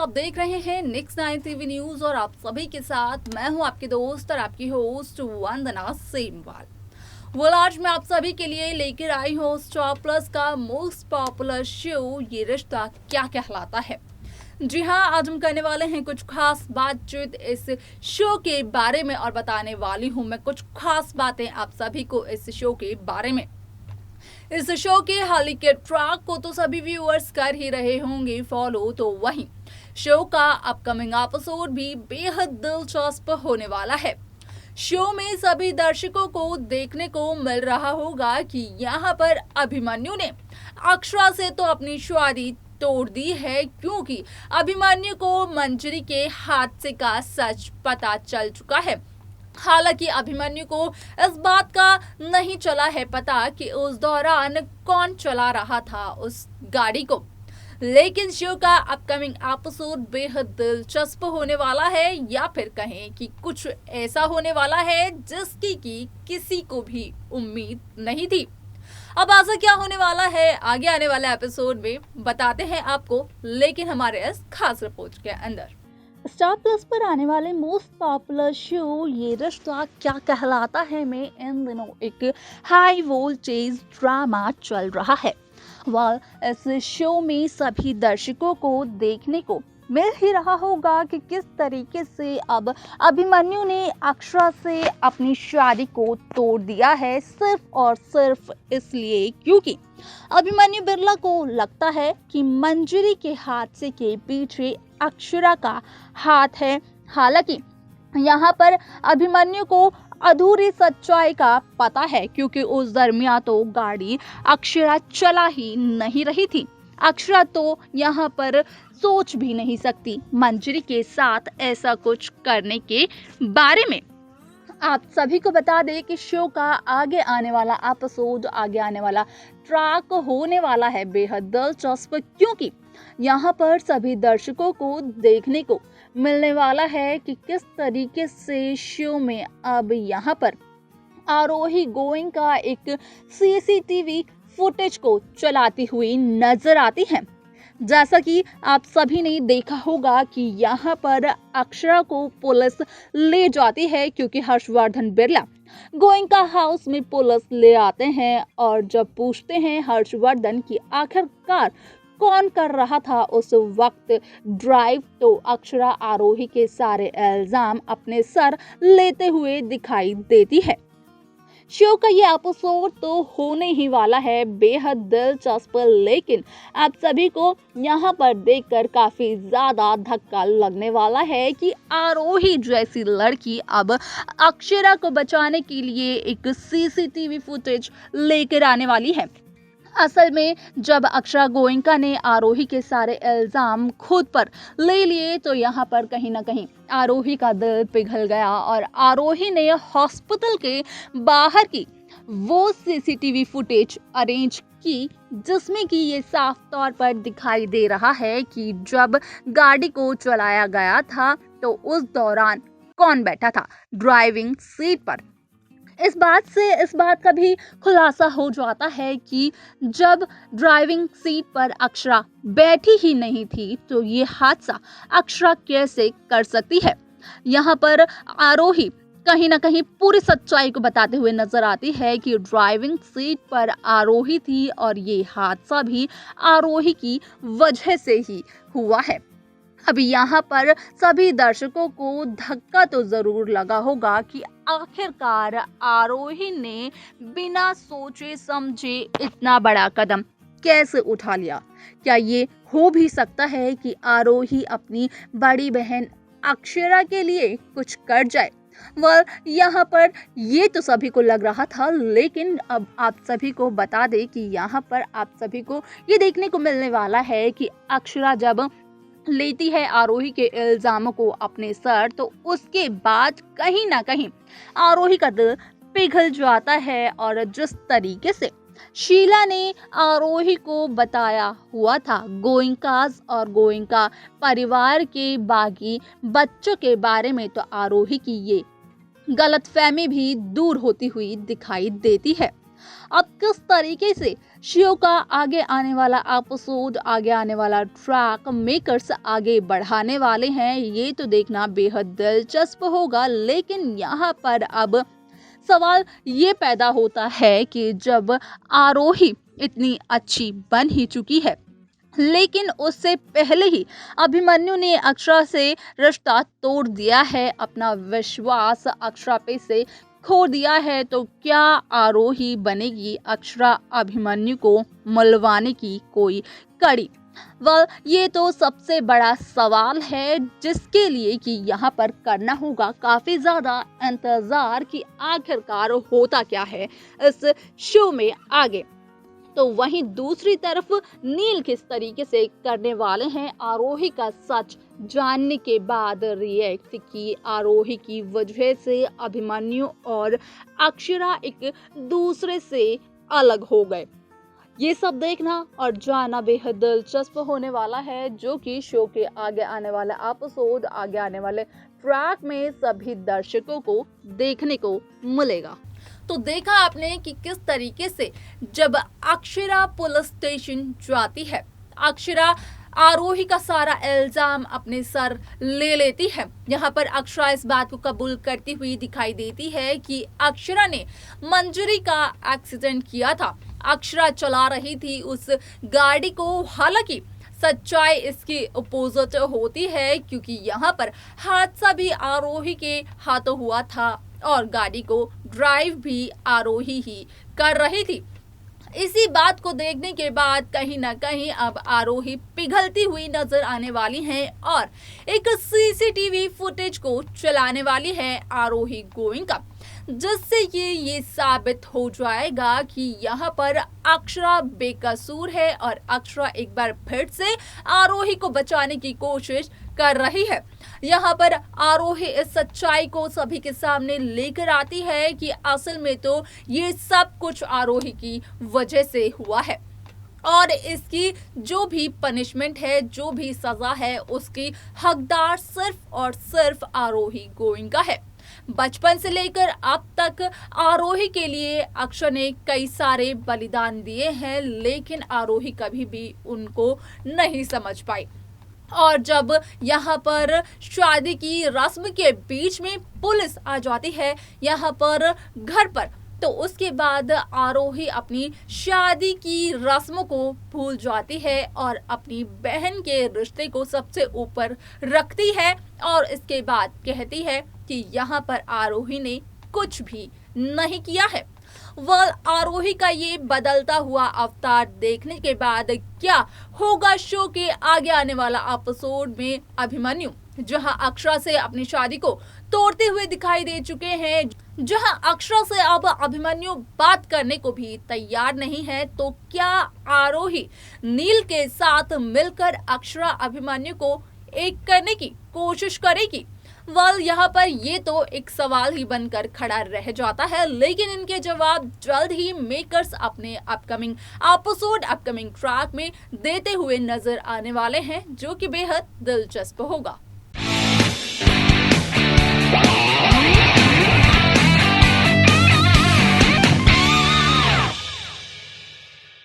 आप देख रहे हैं नेक्स्ट 9 टीवी न्यूज और आप सभी के साथ मैं हूं आपके दोस्त और आपकी होस्ट वंदना सेमवाल। आज मैं आप सभी के लिए लेकर आई हूं स्टार प्लस का मोस्ट पॉपुलर शो ये रिश्ता क्या कहलाता है। जी हाँ, आज हम करने वाले हैं कुछ खास बातचीत इस शो के बारे में और बताने वाली हूँ मैं कुछ खास बातें आप सभी को इस शो के बारे में। इस शो के हाल ही के ट्रैक को तो सभी व्यूअर्स कर ही रहे होंगे फॉलो, तो वहीं शो का अपकमिंग एपिसोड भी बेहद दिलचस्प होने वाला है। शो में सभी दर्शकों को देखने को मिल रहा होगा कि यहाँ पर अभिमन्यु ने अक्षरा से तो अपनी शादी तोड़ दी है, क्योंकि अभिमन्यु को मंजरी के हादसे का सच पता चल चुका है। हालांकि अभिमन्यु को इस बात का नहीं चला है पता कि उस दौरान कौन चला रहा था उस गाड़ी को, लेकिन शो का अपकमिंग एपिसोड बेहद दिलचस्प होने वाला है, या फिर कहें कि कुछ ऐसा होने वाला है जिसकी कि किसी को भी उम्मीद नहीं थी। अब ऐसा क्या होने वाला है आगे आने वाले एपिसोड में बताते हैं आपको, लेकिन हमारे इस खास रिपोर्ट के अंदर। स्टार प्लस पर आने वाले मोस्ट पॉपुलर शो ये रिश्ता क्या कहलाता है में इन दिनों एक हाई वोल्टेज ड्रामा चल रहा है। इस शो में सभी दर्शकों को देखने को मिल ही रहा होगा कि किस तरीके से अब अभिमन्यु ने अक्षरा से अपनी शादी को तोड़ दिया है, सिर्फ और सिर्फ इसलिए क्योंकि अभिमन्यु बिरला को लगता है कि मंजरी के हादसे के पीछे अक्षरा का हाथ है। हालांकि यहाँ पर अभिमन्यु को अधूरी सच्चाई का पता है, क्योंकि उस दरमियान तो गाड़ी अक्षरा चला ही नहीं रही थी। अक्षरा तो यहाँ पर सोच भी नहीं सकती मंजरी के साथ ऐसा कुछ करने के बारे में। आप सभी को बता दें कि शो का आगे आने वाला एपिसोड, आगे आने वाला ट्रैक होने वाला है बेहद दिलचस्प, क्योंकि यहाँ पर सभी दर्शकों को देखने को मिलने वाला है कि किस तरीके से शो में अब यहाँ पर आरोही गोइंका एक सीसीटीवी फुटेज को चलाती हुई नजर आती है। जैसा कि आप सभी ने देखा होगा कि यहाँ पर अक्षरा को पुलिस ले जाती है, क्योंकि हर्षवर्धन बिरला गोइंका हाउस में पुलिस ले आते हैं और जब पूछते हैं हर्षवर्धन की आखिरकार कौन कर रहा था उस वक्त ड्राइव, तो अक्षरा आरोही के सारे इल्जाम अपने सर लेते हुए दिखाई देती है। शो का ये एपिसोड तो होने ही वाला है बेहद दिलचस्प, लेकिन आप सभी को यहाँ पर देखकर काफी ज्यादा धक्का लगने वाला है कि आरोही जैसी लड़की अब अक्षरा को बचाने के लिए एक सीसीटीवी फुटेज लेकर आने वाली है। असल में जब अक्षरा गोइंका ने आरोही के सारे इल्जाम खुद पर ले लिए तो यहाँ पर कहीं ना कहीं आरोही का दिल पिघल गया और आरोही ने हॉस्पिटल के बाहर की वो सीसीटीवी फुटेज अरेंज की, जिसमें कि ये साफ तौर पर दिखाई दे रहा है कि जब गाड़ी को चलाया गया था तो उस दौरान कौन बैठा था ड्राइविंग सीट पर। इस बात का भी खुलासा हो जाता है कि जब ड्राइविंग सीट पर अक्षरा बैठी ही नहीं थी तो ये हादसा अक्षरा कैसे कर सकती है। यहाँ पर आरोही कहीं ना कहीं पूरी सच्चाई को बताते हुए नजर आती है कि ड्राइविंग सीट पर आरोही थी और ये हादसा भी आरोही की वजह से ही हुआ है। अभी यहाँ पर सभी दर्शकों को धक्का तो जरूर लगा होगा कि आखिरकार आरोही ने बिना सोचे समझे इतना बड़ा कदम कैसे उठा लिया। क्या ये हो भी सकता है कि आरोही अपनी बड़ी बहन अक्षरा के लिए कुछ कर जाए? यहाँ पर ये तो सभी को लग रहा था, लेकिन अब आप सभी को बता दें कि यहाँ पर आप सभी को ये देखने को मिलने वाला है कि अक्षरा जब लेती है आरोही के इल्जामों को अपने सर, तो उसके बाद कहीं ना कहीं आरोही का दिल पिघल जाता है और जिस तरीके से शीला ने आरोही को बताया हुआ था गोइंकास और गोइंका परिवार के बाकी बच्चों के बारे में, तो आरोही की ये गलतफहमी भी दूर होती हुई दिखाई देती है। अब किस तरीके से शो का आगे आने वाला एपिसोड, आगे आने वाला ट्रैक मेकर्स आगे बढ़ाने वाले हैं, ये तो देखना बेहद दिलचस्प होगा। लेकिन यहाँ पर अब सवाल ये पैदा होता है कि जब आरोही इतनी अच्छी बन ही चुकी है, लेकिन उससे पहले ही अभिमन्यु ने अक्षरा से रिश्ता तोड़ दिया है, अपना विश्वास अक्षरा पे से खो दिया है, तो क्या आरोही बनेगी अक्षरा अभिमन्यु को मिलवाने की कोई कड़ी? ये तो सबसे बड़ा सवाल है जिसके लिए कि यहाँ पर करना होगा काफी ज्यादा इंतजार कि आखिरकार होता क्या है इस शो में आगे। तो वहीं दूसरी तरफ नील किस तरीके से करने वाले हैं आरोही का सच जानने के बाद रिएक्ट कि आरोही की वजह से अभिमन्यु और अक्षरा एक दूसरे से अलग हो गए। ये सब देखना और जानना बेहद दिलचस्प होने वाला है, जो कि शो के आगे आने वाले एपिसोड, आगे आने वाले ट्रैक में सभी दर्शकों को देखने को मिलेगा। तो देखा आपने कि किस तरीके से जब अक्षरा पुलिस स्टेशन जाती है, अक्षरा आरोही का सारा इल्जाम अपने सर ले लेती है। यहाँ पर अक्षरा इस बात को कबूल करती हुई दिखाई देती है कि अक्षरा ने मंजरी का एक्सीडेंट किया था। अक्षरा चला रही थी उस गाड़ी को, हालांकि सच्चाई इसकी अपोजिट होती है, क्योंकि यहाँ पर हादसा भी आरोही के हाथों हुआ था और गाड़ी को ड्राइव भी आरोही ही कर रही थी। इसी बात को देखने के बाद कहीं ना कहीं अब आरोही पिघलती हुई नजर आने वाली हैं और एक सीसीटीवी फुटेज को चलाने वाली है आरोही गोइंका, जिससे ये साबित हो जाएगा कि यहाँ पर अक्षरा बेकसूर है और अक्षरा एक बार फिर से आरोही को बचाने की कोशिश कर रही है। यहाँ पर आरोही इस सच्चाई को सभी के सामने लेकर आती है कि असल में तो ये सब कुछ आरोही की वजह से हुआ है और इसकी जो भी पनिशमेंट है, जो भी सजा है, उसकी हकदार सिर्फ और सिर्फ आरोही गोइंका है। बचपन से लेकर अब तक आरोही के लिए अक्षर ने कई सारे बलिदान दिए हैं, लेकिन आरोही कभी भी उनको नहीं समझ पाई। और जब यहाँ पर शादी की रस्म के बीच में पुलिस आ जाती है यहाँ पर घर पर, तो उसके बाद आरोही अपनी शादी की रस्म को भूल जाती है और अपनी बहन के रिश्ते को सबसे ऊपर रखती है और इसके बाद कहती है कि यहाँ पर आरोही ने कुछ भी नहीं किया है। वह आरोही का ये बदलता हुआ अवतार देखने के बाद क्या होगा शो के आगे आने वाला एपिसोड में अभिमन्यु, जहां अक्षरा से अपनी शादी को तोड़ते हुए दिखाई दे चुके हैं, जहां अक्षरा से अब अभिमन्यु बात करने को भी तैयार नहीं है, तो क्या आरोही नील के साथ मिलकर अक्षरा अभिमन्यु को एक करने की कोशिश करेगी? यहाँ पर ये तो एक सवाल ही बनकर खड़ा रह जाता है, लेकिन इनके जवाब जल्द ही मेकर्स अपने अपकमिंग एपिसोड, अपकमिंग ट्रैक में देते हुए नजर आने वाले हैं, जो कि बेहद दिलचस्प होगा।